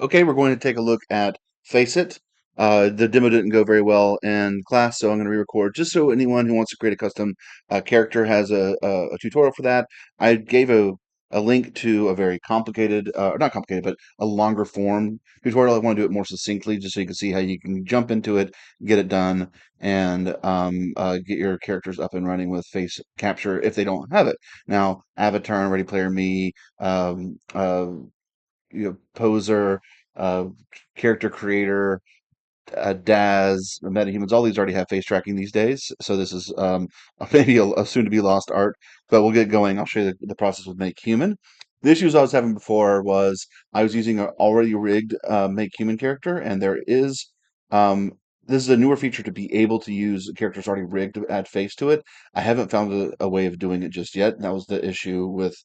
Okay, we're going to take a look at FaceIt. The demo didn't go very well in class, so I'm going to re-record just so anyone who wants to create a custom character has a tutorial for that. I gave a link to a very complicated, not complicated, but a longer form tutorial. I want to do it more succinctly just so you can see how you can jump into it, get it done, and get your characters up and running with face capture if they don't have it. Now, Avatar and Ready Player Me, Poser, uh, character creator, Daz, MetaHumans, all these already have face tracking these days. So this is maybe a soon to be lost art, but we'll get going. I'll show you the process with Make Human. The issues I was having before was I was using an already rigged Make Human character, and there is um, this is a newer feature to be able to use characters already rigged to add face to it. I haven't found a way of doing it just yet. And that was the issue with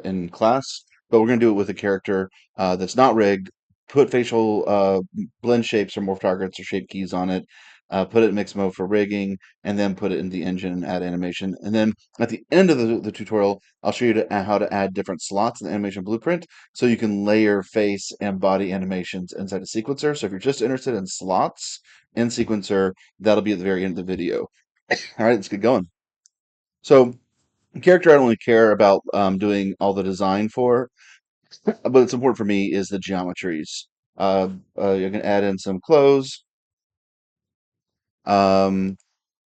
in class, but we're going to do it with a character that's not rigged. Put facial blend shapes or morph targets or shape keys on it, put it in mix mode for rigging, and then put it in the engine and add animation. And then at the end of the tutorial, I'll show you how to add different slots in the animation blueprint so you can layer face and body animations inside a sequencer. So if you're just interested in slots in sequencer, that'll be at the very end of the video. All right, let's get going. So character I don't really care about doing all the design for, but it's important for me is the geometries. You can add in some clothes. Um,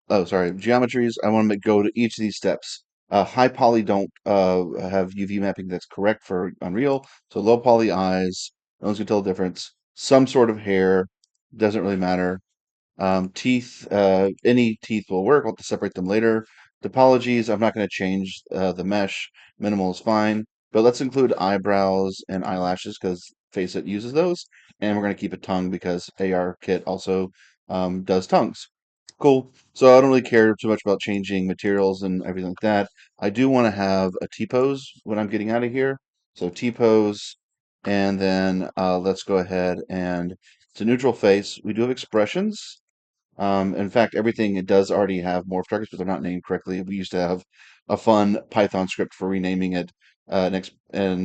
oh, sorry, geometries. I want to go to each of these steps. High poly don't have UV mapping that's correct for Unreal, so low poly eyes. No one's gonna tell the difference. Some sort of hair doesn't really matter. Teeth, any teeth will work. I'll have to separate them later. Topologies, I'm not going to change the mesh. Minimal is fine. But let's include eyebrows and eyelashes because FaceIt uses those. And we're going to keep a tongue because ARKit also does tongues. Cool. So I don't really care too much about changing materials and everything like that. I do want to have a T-pose when I'm getting out of here. So T-pose, and then let's go ahead and it's a neutral face. We do have expressions. In fact, everything it does already have morph targets, but they're not named correctly. We used to have a fun Python script for renaming it and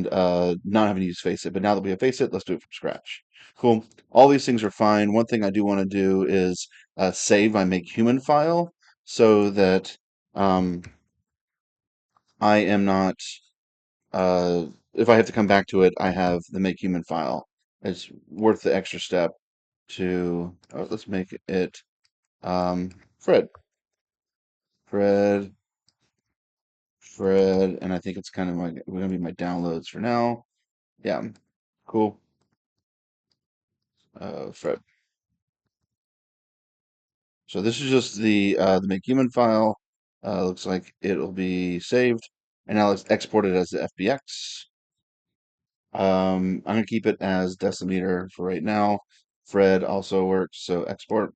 not having to use FaceIt. But now that we have FaceIt, let's do it from scratch. Cool. All these things are fine. One thing I do want to do is save my make human file so that um, I am not, if I have to come back to it, I have the make human file. It's worth the extra step to, let's make it um, Fred. Fred, Fred, and I think it's kind of like going to be my downloads for now. Yeah, cool. Fred. So this is just the make human file. Looks like it'll be saved, and now let's export it as the FBX. I'm gonna keep it as decimeter for right now. Fred also works, so export.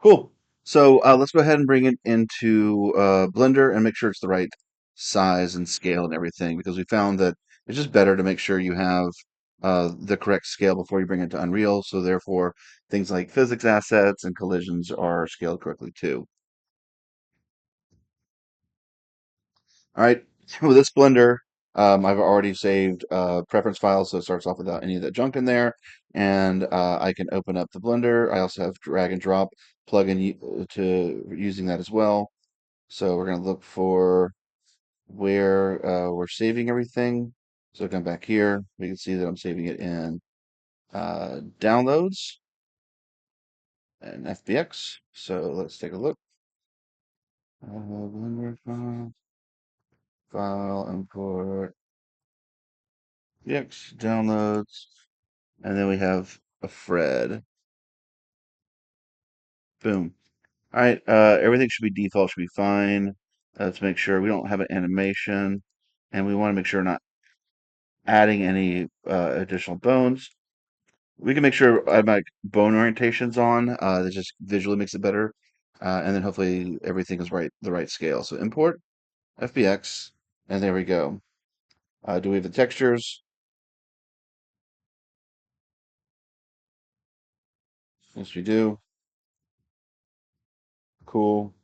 Cool. So let's go ahead and bring it into Blender and make sure it's the right size and scale and everything because we found that it's just better to make sure you have the correct scale before you bring it to Unreal. So therefore, things like physics assets and collisions are scaled correctly too. All right, with this Blender, I've already saved preference files, so it starts off without any of that junk in there. And I can open up the Blender. I also have drag and drop plugin to using that as well. So we're going to look for where we're saving everything. So come back here. We can see that I'm saving it in downloads and FBX. So let's take a look. Blender file import FBX downloads, and then we have a Fred. Boom. All right. Everything should be default. Should be fine. Let's make sure we don't have an animation, and we want to make sure we're not adding any additional bones. We can make sure I make bone orientations on. That just visually makes it better. And then hopefully everything is the right scale. So import FBX, and there we go. Do we have the textures? Yes, we do. Cool.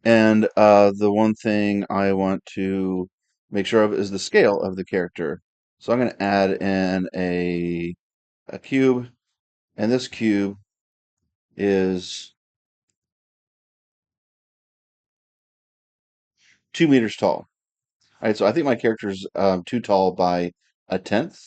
And the one thing I want to make sure of is the scale of the character. So I'm going to add in a cube, and this cube is 2 meters tall. All right, so I think my character's too tall by a tenth,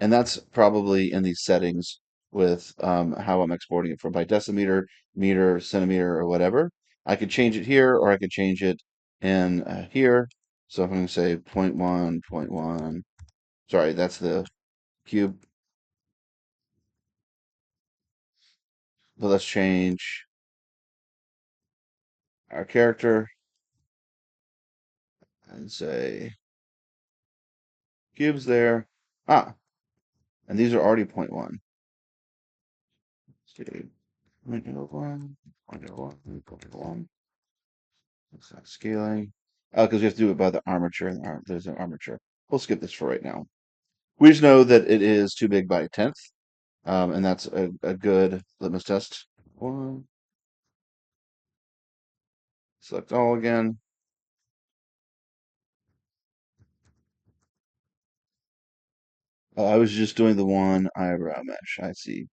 and that's probably in these settings with how I'm exporting it from by decimeter, meter, centimeter, or whatever. I could change it here, or I could change it in here. So if I'm going to say point 0.1, point 0.1, sorry, that's the cube. But let's change our character and say cubes there. Ah, and these are already point 0.1. Let's do 0.01, 0.01, 0.01. It's not scaling. Oh, because we have to do it by the armature, and there's an armature. We'll skip this for right now. We just know that it is too big by a tenth, and that's a good litmus test. One, select all again. I was just doing the one eyebrow mesh. I see.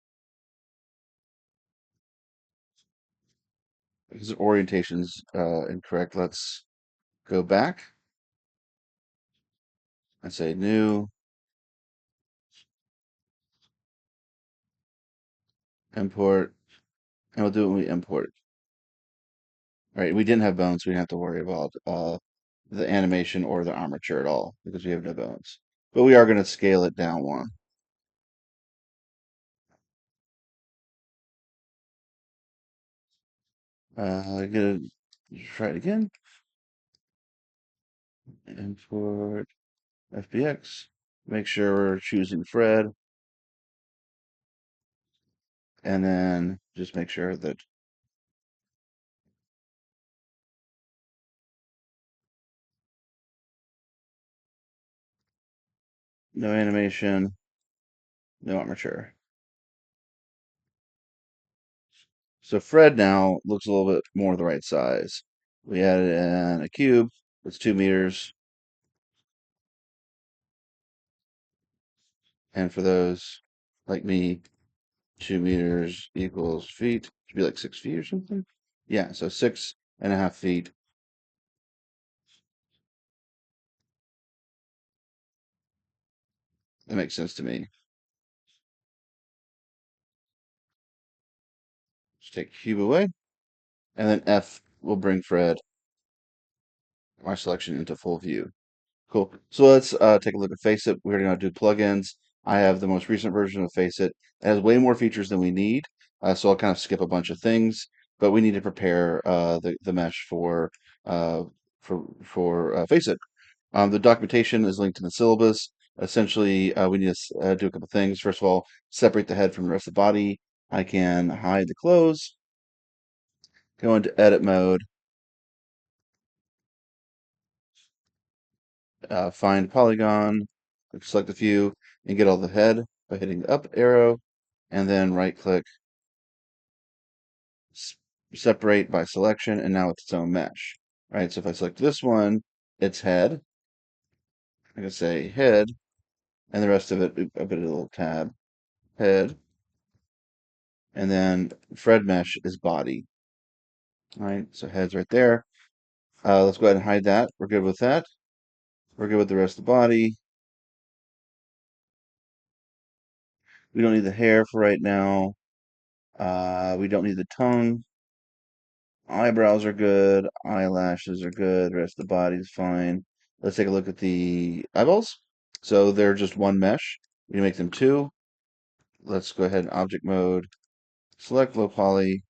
Because the orientation's incorrect. Let's go back and say new, import, and we'll do it when we import. All right, we didn't have bones, so we didn't have to worry about the animation or the armature at all because we have no bones. But we are going to scale it down one. Gonna try it again. Import FBX. Make sure we're choosing Fred, and then just make sure that no animation, no armature. So Fred now looks a little bit more the right size. We added in a cube. It's 2 meters. And for those like me, 2 meters equals feet. Should be like 6 feet or something. Yeah, so 6.5 feet. That makes sense to me. Just take cube away. And then F will bring Fred, my selection, into full view. Cool. So let's take a look at FaceIt. We already know how to do plugins. I have the most recent version of FaceIt. It has way more features than we need, so I'll kind of skip a bunch of things. But we need to prepare the mesh for FaceIt. The documentation is linked in the syllabus. Essentially, we need to do a couple things. First of all, separate the head from the rest of the body. I can hide the clothes, go into edit mode, find polygon, select a few, and get all the head by hitting the up arrow, and then right click, separate by selection, and now it's its own mesh. Right, so if I select this one, it's head. I can say head, and the rest of it, I've got a little tab, head, and then Fred mesh is body. All right, so head's right there. Let's go ahead and hide that. We're good with that. We're good with the rest of the body. We don't need the hair for right now. We don't need the tongue. Eyebrows are good. Eyelashes are good. The rest of the body's fine. Let's take a look at the eyeballs. So they're just one mesh. We can make them two. Let's go ahead and object mode, select low poly,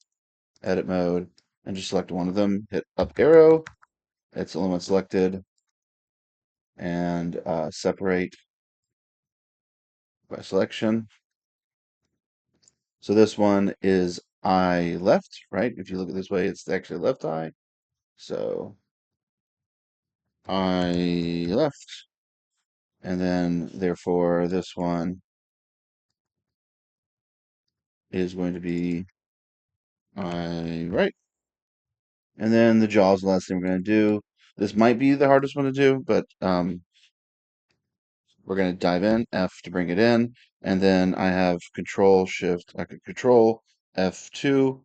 edit mode, and just select one of them. Hit up arrow. It's the only one selected. And separate by selection. So this one is eye left, right? If you look at this way, it's actually left eye. So eye left. And then therefore this one is going to be eye right. And then the jaw is the last thing we're going to do. This might be the hardest one to do, but We're going to dive in, F to bring it in, and then I have I could Control F2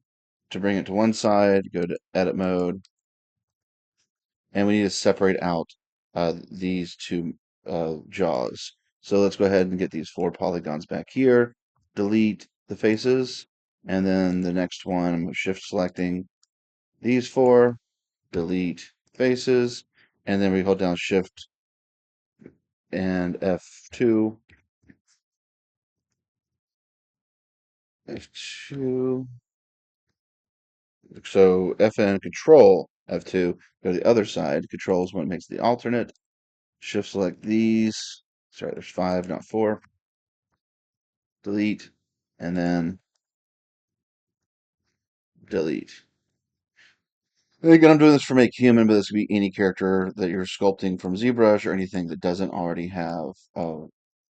to bring it to one side, go to edit mode, and we need to separate out these two jaws. So let's go ahead and get these four polygons back here, delete the faces, and then the next one, I'm shift selecting these four, delete faces, and then we hold down shift and F2, F2. So FN control F2, go to the other side. Control is what makes the alternate. Shift select these. Sorry, there's five, not four. Delete, and then delete. And again, I'm doing this for Make Human, but this could be any character that you're sculpting from ZBrush or anything that doesn't already have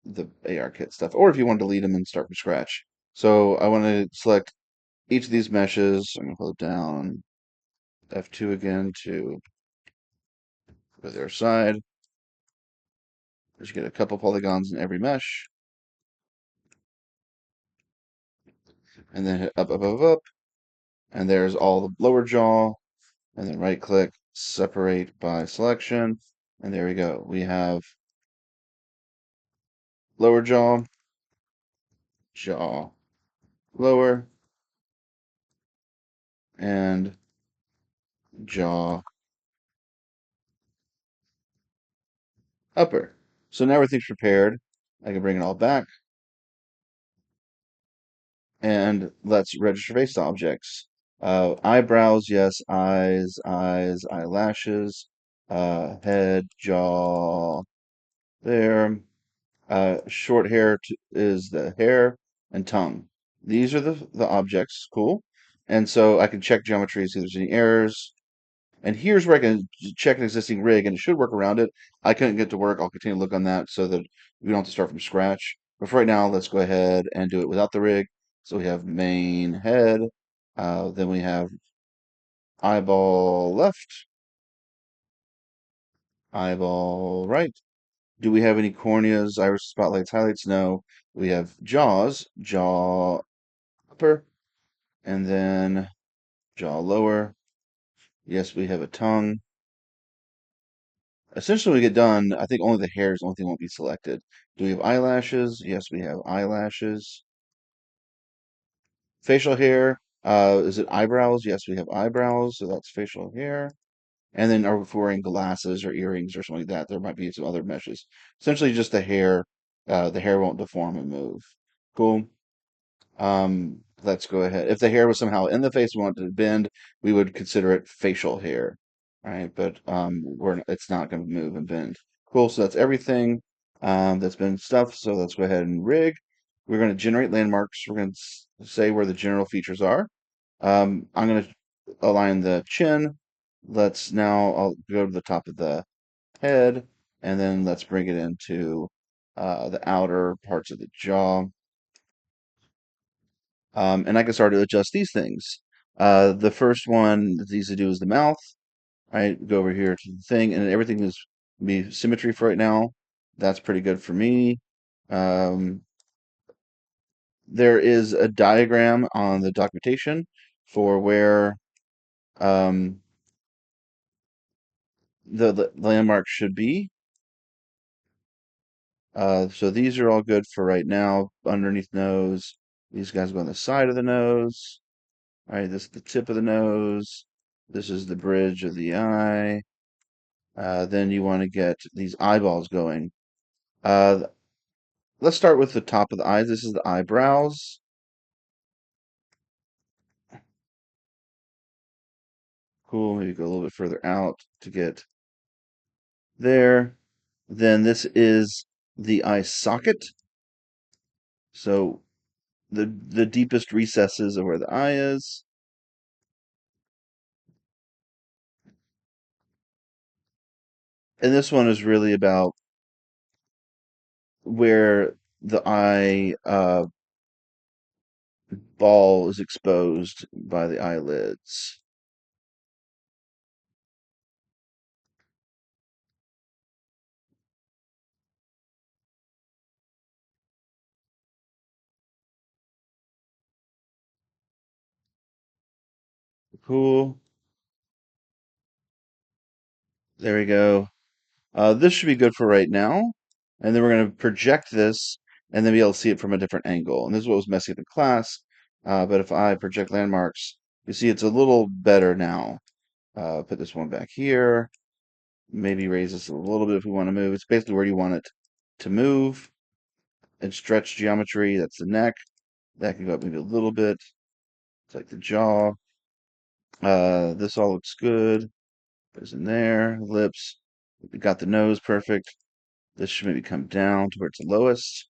the AR kit stuff. Or if you want to delete them and start from scratch. So I want to select each of these meshes. I'm going to hold down F2 again to the other side. Just get a couple polygons in every mesh, and then hit up, up, up, up, and there's all the lower jaw, and then right click, separate by selection, and there we go. We have lower jaw, jaw, lower, and jaw, upper. So now everything's prepared. I can bring it all back, and let's register face objects. Eyebrows, yes. Eyes, eyelashes, head, jaw, there. Short hair is the hair and tongue. These are the objects. Cool. And so I can check geometry, see if there's any errors. And here's where I can check an existing rig, and it should work around it. I couldn't get to work. I'll continue to look on that so that we don't have to start from scratch. But for right now, let's go ahead and do it without the rig. So we have main head. Then we have eyeball left, eyeball right. Do we have any corneas, iris, spotlights, highlights? No. We have jaws, jaw upper, and then jaw lower. Yes, we have a tongue. Essentially, when we get done, I think only the hair is the only thing won't be selected. Do we have eyelashes? Yes, we have eyelashes. Facial hair. Is it eyebrows? Yes, we have eyebrows, so that's facial hair. And then if we're wearing glasses or earrings or something like that, there might be some other meshes. Essentially, just the hair. The hair won't deform and move. Cool. Let's go ahead. If the hair was somehow in the face, we want it to bend, we would consider it facial hair, right? But it's not going to move and bend. Cool. So that's everything that's been stuffed. So let's go ahead and rig. We're going to generate landmarks. We're going to say where the general features are. I'm going to align the chin. I'll go to the top of the head, and then let's bring it into the outer parts of the jaw. And I can start to adjust these things. The first one that's easy to do is the mouth. Right, go over here to the thing, and everything is be symmetry for right now. That's pretty good for me. Um, there is a diagram on the documentation for where um, the landmark should be. So these are all good for right now. Underneath nose, these guys go on the side of the nose. All right, this is the tip of the nose. This is the bridge of the eye. Then you want to get these eyeballs going. Uh, let's start with the top of the eyes. This is the eyebrows. Cool. Maybe go a little bit further out to get there. Then this is the eye socket. So the deepest recesses of where the eye is. And this one is really about where the eye ball is exposed by the eyelids. Cool. There we go. This should be good for right now. And then we're going to project this and then be able to see it from a different angle. And this is what was messing up in class. But if I project landmarks, you see it's a little better now. Put this one back here. Maybe raise this a little bit if we want to move. It's basically where you want it to move and stretch geometry. That's the neck. That can go up maybe a little bit. It's like the jaw. This all looks good. Goes in there. Lips. We got the nose perfect. This should maybe come down to where it's lowest.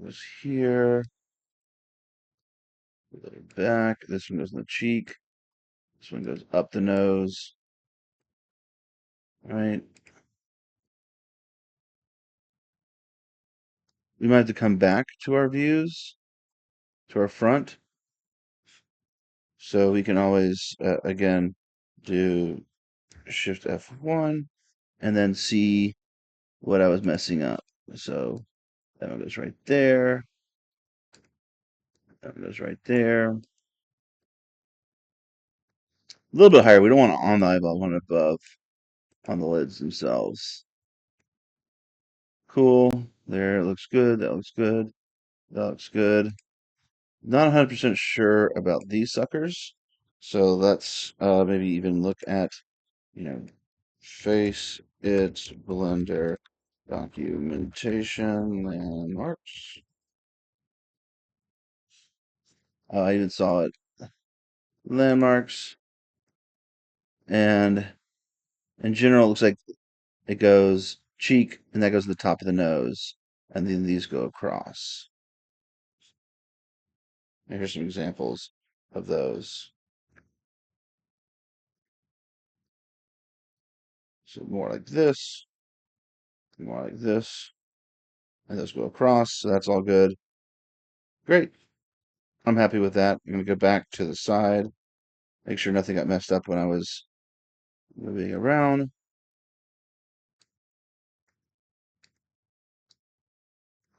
Goes here. A little back. This one goes in the cheek. This one goes up the nose. All right. We might have to come back to our views, to our front. So we can always, again, do Shift F1 and then see what I was messing up. So that one goes right there. That one goes right there. A little bit higher. We don't want it on the eyeball, we want it above on the lids themselves. Cool. There, it looks good. That looks good. That looks good. Not 100% sure about these suckers. So let's maybe even look at, you know, Face It Blender documentation landmarks. I even saw it. Landmarks. And in general, it looks like it goes cheek, and that goes to the top of the nose. And then these go across. And here's some examples of those. So more like this, more like this, and those go across. So that's all good. Great. I'm happy with that. I'm going to go back to the side, make sure nothing got messed up when I was moving around.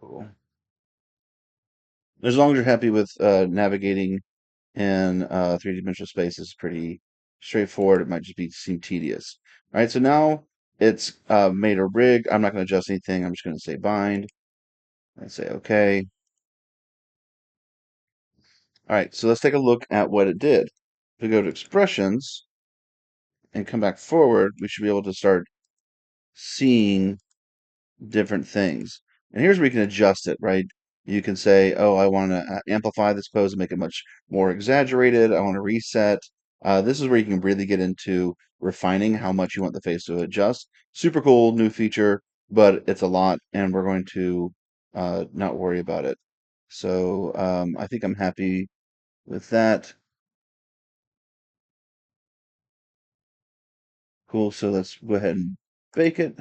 Cool. As long as you're happy with navigating in three-dimensional space, is pretty straightforward. It might just seem tedious. All right, so now it's made a rig. I'm not going to adjust anything. I'm just going to say bind and say OK. All right, so let's take a look at what it did. If we go to expressions and come back forward, we should be able to start seeing different things. And here's where you can adjust it, right? You can say, oh, I want to amplify this pose and make it much more exaggerated. I want to reset. This is where you can really get into refining how much you want the face to adjust. Super cool new feature, but it's a lot, and we're going to not worry about it. So I think I'm happy with that. Cool. So let's go ahead and bake it.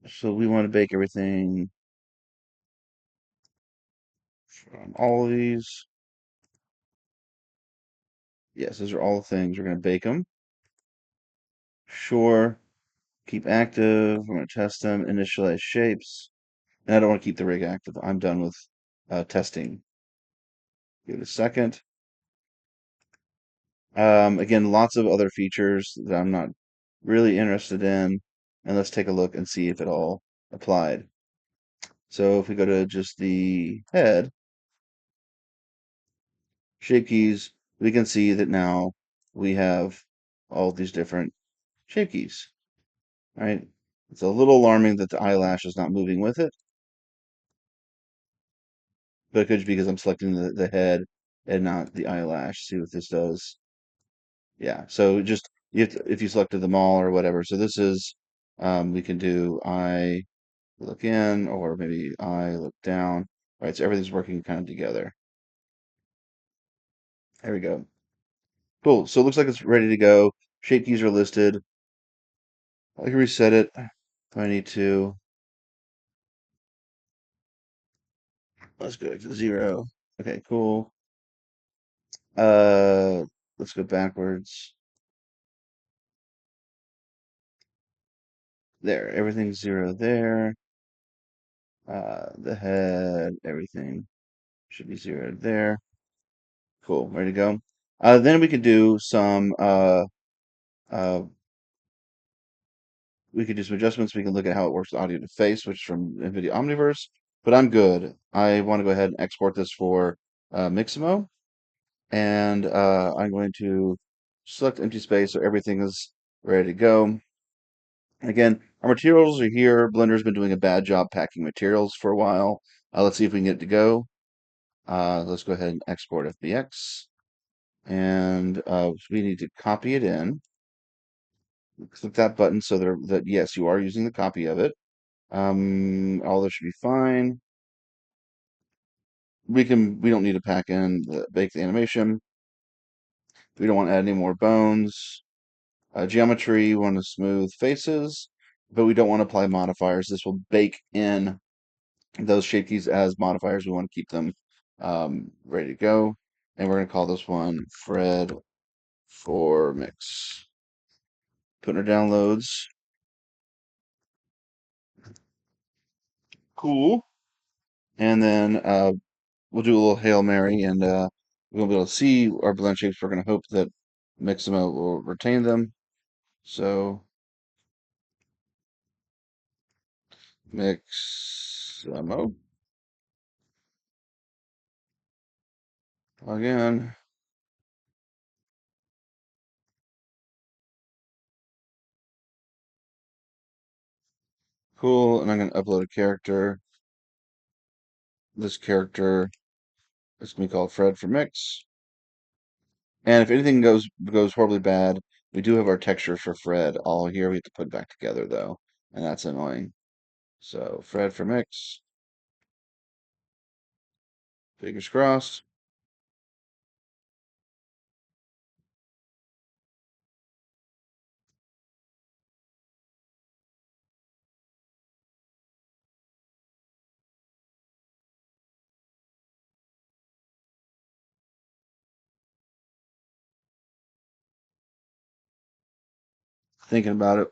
So we want to bake everything from all of these. Yes, those are all the things. We're going to bake them. Sure. Keep active. We're going to test them. Initialize shapes. And I don't want to keep the rig active. I'm done with testing. Give it a second. Again, lots of other features that I'm not really interested in. And let's take a look and see if it all applied. So if we go to just the head, shape keys, we can see that now we have all these different shape keys, right? It's a little alarming that the eyelash is not moving with it, but it could be because I'm selecting the head and not the eyelash. See what this does. Yeah, so just if you selected them all or whatever. So this is, we can do eye look in or maybe eye look down, right? So everything's working kind of together. There we go. Cool. So it looks like it's ready to go. Shape keys are listed. I can reset it if I need to. Let's go to 0. Okay, cool. Uh, let's go backwards. There, everything's 0 there. The head, everything should be zeroed there. Cool, ready to go. Then we could do uh, we could do some adjustments. We can look at how it works with audio to face, which is from NVIDIA Omniverse. But I'm good. I want to go ahead and export this for Mixamo, and I'm going to select empty space so everything is ready to go. Again, our materials are here. Blender's been doing a bad job packing materials for a while. Let's see if we can get it to go. Let's go ahead and export FBX. And we need to copy it in. Click that button so that yes, you are using the copy of it. All this should be fine. We don't need to pack in bake the animation. We don't want to add any more bones. Geometry, we want to smooth faces, but we don't want to apply modifiers. This will bake in those shape keys as modifiers. We want to keep them ready to go. And we're going to call this one Fred for mix. Putting our downloads. Cool. And then we'll do a little Hail Mary and we'll be able to see our blend shapes. We're going to hope that Mixamo will retain them. So Mixamo again. Cool. And I'm going to upload a character. This character is going to be called Fred for Mix. And if anything goes horribly bad, we do have our textures for Fred. All here we have to put back together though, and that's annoying. So Fred for Mix. Fingers crossed. Thinking about it.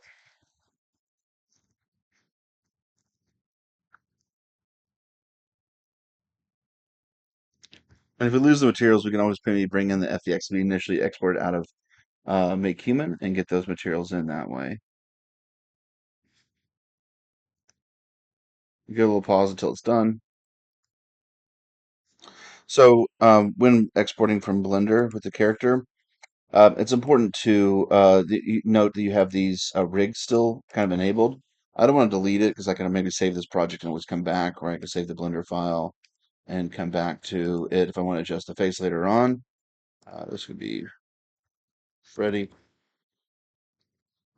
And if we lose the materials, we can always maybe bring in the FEX we initially exported out of Make Human and get those materials in that way. Give a little pause until it's done. So when exporting from Blender with the character, it's important to note that you have these rigs still kind of enabled. I don't want to delete it because I can maybe save this project and always come back, or I can save the Blender file and come back to it if I want to adjust the face later on. This would be Freddy.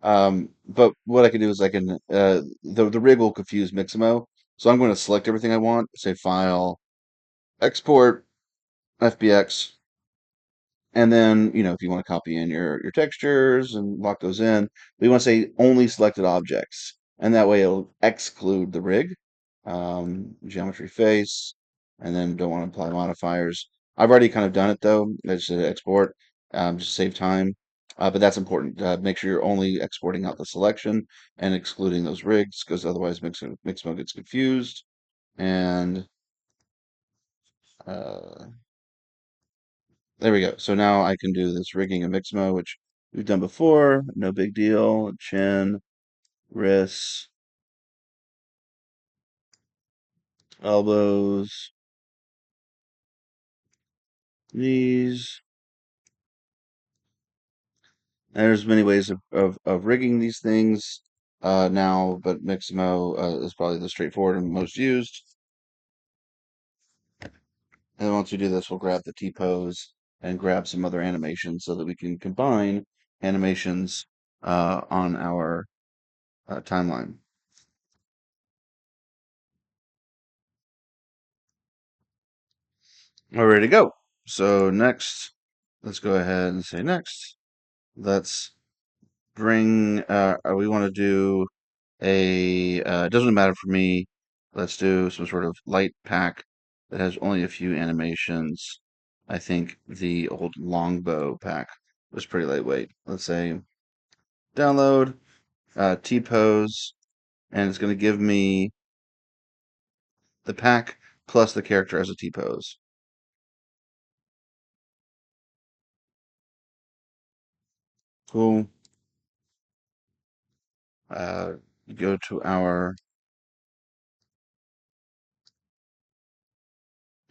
But what I can do is I can the rig will confuse Mixamo, so I'm going to select everything I want. Say File, Export, FBX, and then if you want to copy in your textures and lock those in, we want to say only selected objects, and that way it'll exclude the rig. Geometry face, and then don't want to apply modifiers. I've already kind of done it though. I just did export, just save time. But that's important. Make sure you're only exporting out the selection and excluding those rigs, because otherwise Mixmo gets confused. And uh, there we go. So now I can do this rigging of Mixmo, which we've done before. No big deal. Chin, wrists, elbows, knees. And there's many ways of rigging these things now, but Mixamo is probably the straightforward and most used. And then once we do this, we'll grab the T-pose and grab some other animations so that we can combine animations on our timeline. We're ready to go. So next, let's go ahead and say next. Let's bring, we want to do it doesn't matter for me. Let's do some sort of light pack that has only a few animations. I think the old longbow pack was pretty lightweight. Let's say download, T-pose, and it's going to give me the pack plus the character as a T-pose. Cool. Uh, go to our.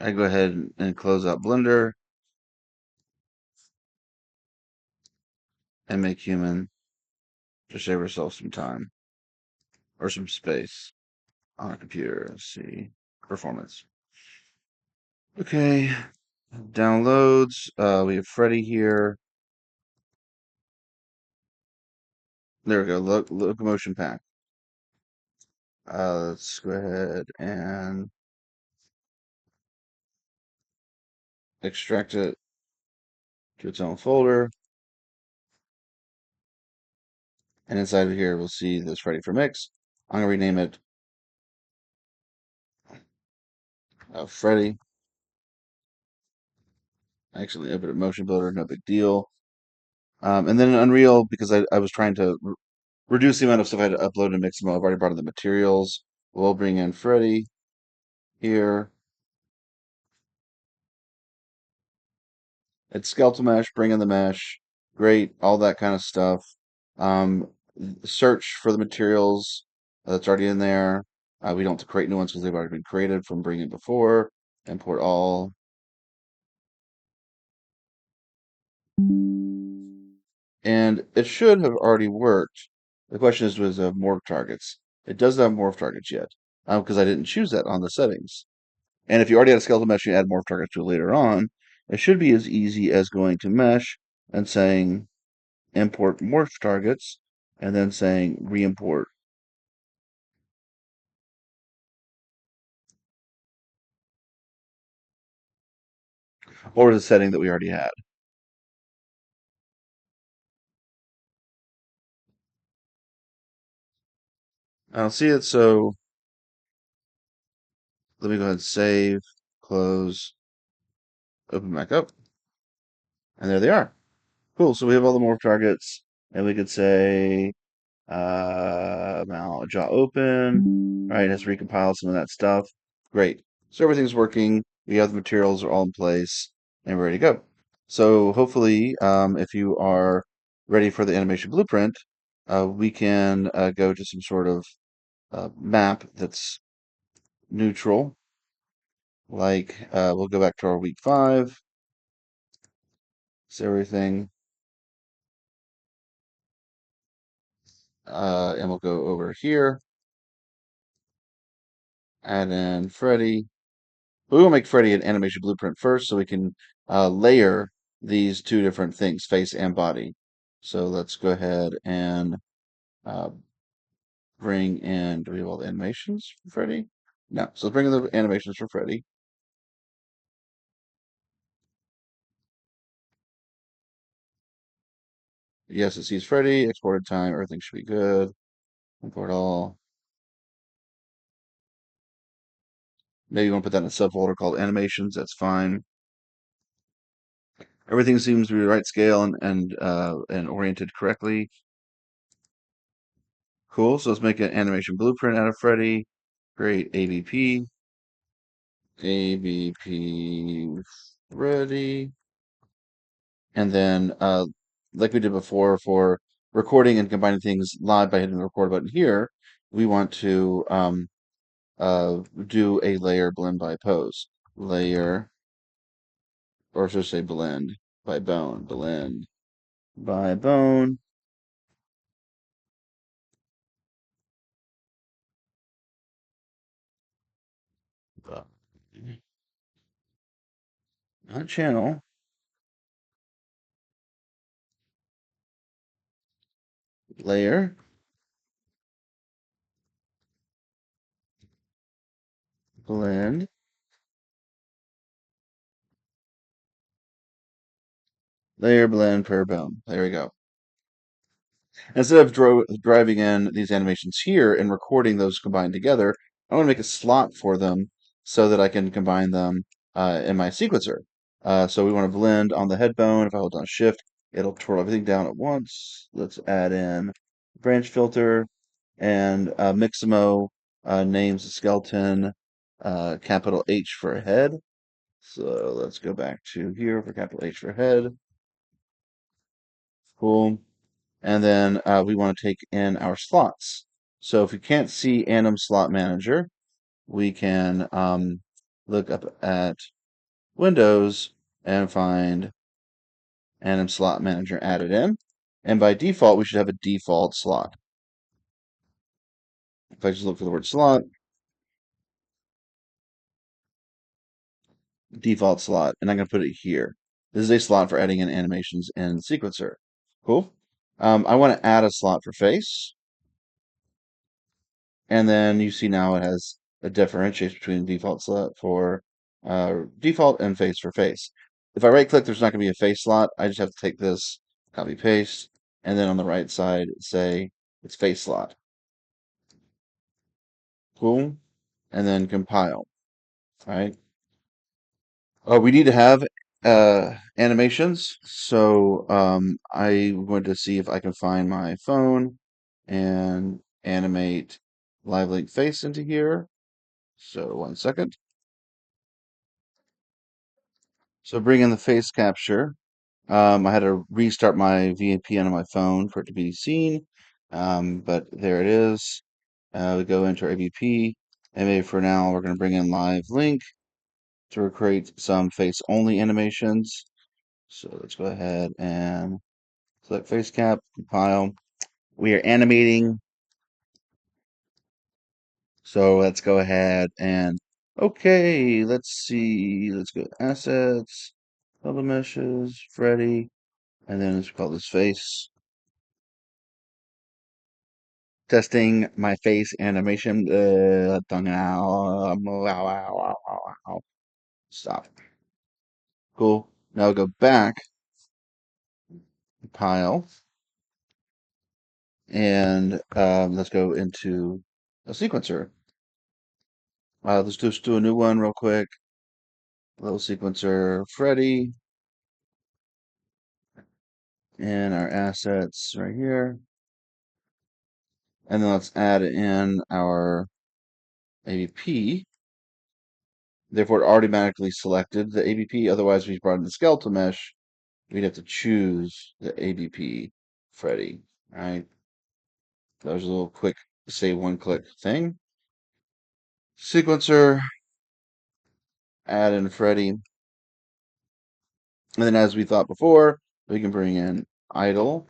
I go ahead and close out Blender and make human to save ourselves some time or some space on our computer. Let's see performance. Okay, downloads. We have Freddy here. There we go. Locomotion pack. Let's go ahead and extract it to its own folder. And inside of here, we'll see this Ready for Mix. I'm going to rename it Freddy. Actually, open a motion builder, no big deal. And then in Unreal, because I was trying to reduce the amount of stuff I had to upload and mix them all, I've already brought in the materials. We'll bring in Freddy here. It's skeletal mesh, bring in the mesh. Great, all that kind of stuff. Um, Search for the materials that's already in there. We don't have to create new ones because they've already been created from bringing it before. Import all. And it should have already worked. The question is, does it have morph targets? It doesn't have morph targets yet because I didn't choose that on the settings. And if you already had a skeletal mesh, you add morph targets to it later on. It should be as easy as going to mesh and saying import morph targets and then saying re-import. Or the setting that we already had. I don't see it, so let me go ahead and save, close, open back up, and there they are. Cool. So we have all the morph targets, and we could say now jaw open. All right, let's recompile some of that stuff. Great. So everything's working. We have the materials are all in place, and we're ready to go. So hopefully, if you are ready for the animation blueprint, we can go to some sort of map that's neutral. Like we'll go back to our week 5. So everything, and we'll go over here, add in Freddy. But we will make Freddy an animation blueprint first so we can layer these two different things, face and body. So let's go ahead and uh, bring in, do we have all the animations for Freddy? No. So let's bring in the animations for Freddy. Yes, it sees Freddy, exported time, everything should be good. Import all. Maybe you want to put that in a subfolder called animations, that's fine. Everything seems to be the right scale and oriented correctly. Cool. So let's make an animation blueprint out of Freddy. Great. ABP ready. And then, like we did before for recording and combining things live by hitting the record button here, we want to do a layer blend by pose. Layer, or should I say blend by bone. Blend by bone. Uh, Not channel. Layer, blend, layer, blend per bone. There we go. Instead of driving in these animations here and recording those combined together, I want to make a slot for them so that I can combine them in my sequencer. So we want to blend on the head bone. If I hold down Shift, it'll twirl everything down at once. Let's add in branch filter and Mixamo names the skeleton. capital H for head. So let's go back to here for capital H for head. Cool. And then we want to take in our slots. So if we can't see Anim Slot Manager, we can look up at Windows and find Anim Slot Manager added in. And by default, we should have a default slot. If I just look for the word slot, default slot, and I'm going to put it here. This is a slot for adding in animations in Sequencer. Cool. I want to add a slot for face, and then you see now it has a differentiation between default slot for default and face for face. If I right click, there's not going to be a face slot. I just have to take this, copy paste, and then on the right side say it's face slot. Cool. And then compile. All right. We need to have animations, so I'm going to see if I can find my phone and animate live link face into here. So 1 second. So bring in the face capture. I had to restart my VPN on my phone for it to be seen, but there it is. We go into our AVP, and maybe for now we're going to bring in live link to create some face only animations. So let's go ahead and select face cap, compile. We are animating. So let's go ahead and, okay, let's see. Let's go assets, double meshes, Freddy, and then let's call this face. Testing my face animation. Stop. Cool. Now go back, compile, and let's go into a sequencer. Let's just do a new one real quick. Little sequencer Freddy and our assets right here. And then let's add in our AVP. Therefore, it automatically selected the AVP. Otherwise, we brought in the skeletal mesh. We'd have to choose the AVP Freddy. All right. That was a little quick, say one click thing. Sequencer, add in Freddy. And then as we thought before, we can bring in idle.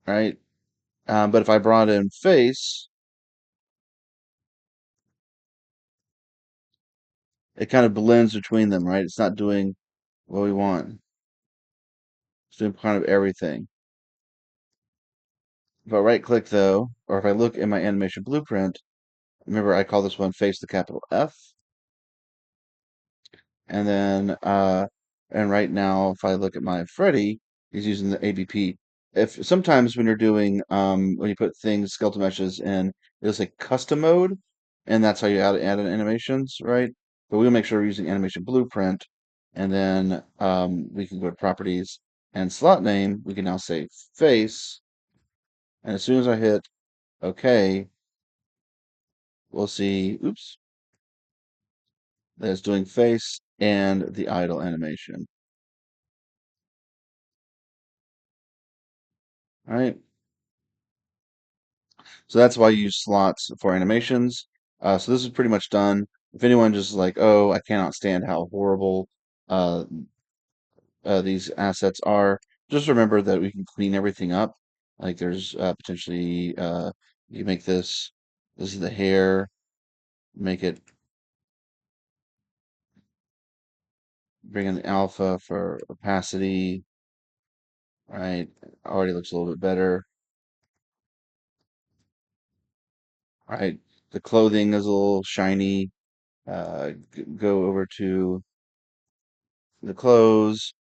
Right. But if I brought in face, it kind of blends between them, right? It's not doing what we want. It's doing kind of everything. If I right click though, or if I look in my animation blueprint, remember I call this one face the capital F. And then, and right now, if I look at my Freddy, he's using the ABP. If sometimes when you're doing, when you put things, skeletal meshes in, it'll say custom mode, and that's how you add in animations, right? But we'll make sure we're using animation blueprint, and then we can go to properties and slot name. We can now say face, and as soon as I hit OK, we'll see, oops, that it's doing face and the idle animation. All right. So that's why you use slots for animations. So this is pretty much done. If anyone just like, oh, I cannot stand how horrible uh, these assets are, just remember that we can clean everything up. Like there's potentially, you make this is the hair, make it, bring in the alpha for opacity, right? Already looks a little bit better, right? The clothing is a little shiny. Go over to the clothes,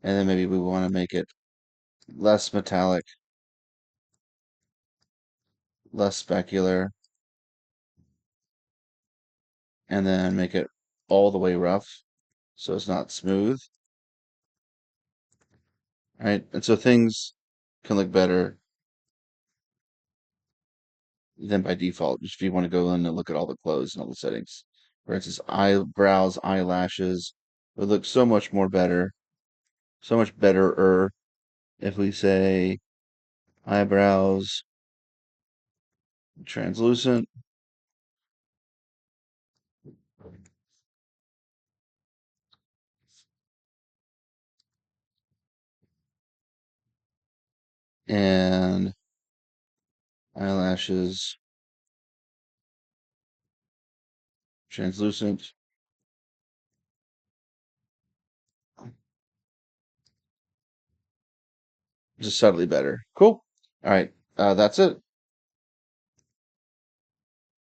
and then maybe we want to make it less metallic, less specular, and then make it all the way rough so it's not smooth, right? And so things can look better than by default, just if you want to go in and look at all the clothes and all the settings. For instance, eyebrows, eyelashes would look so much more better, so much better if we say eyebrows translucent and eyelashes translucent, just subtly better. Cool. All right, that's it.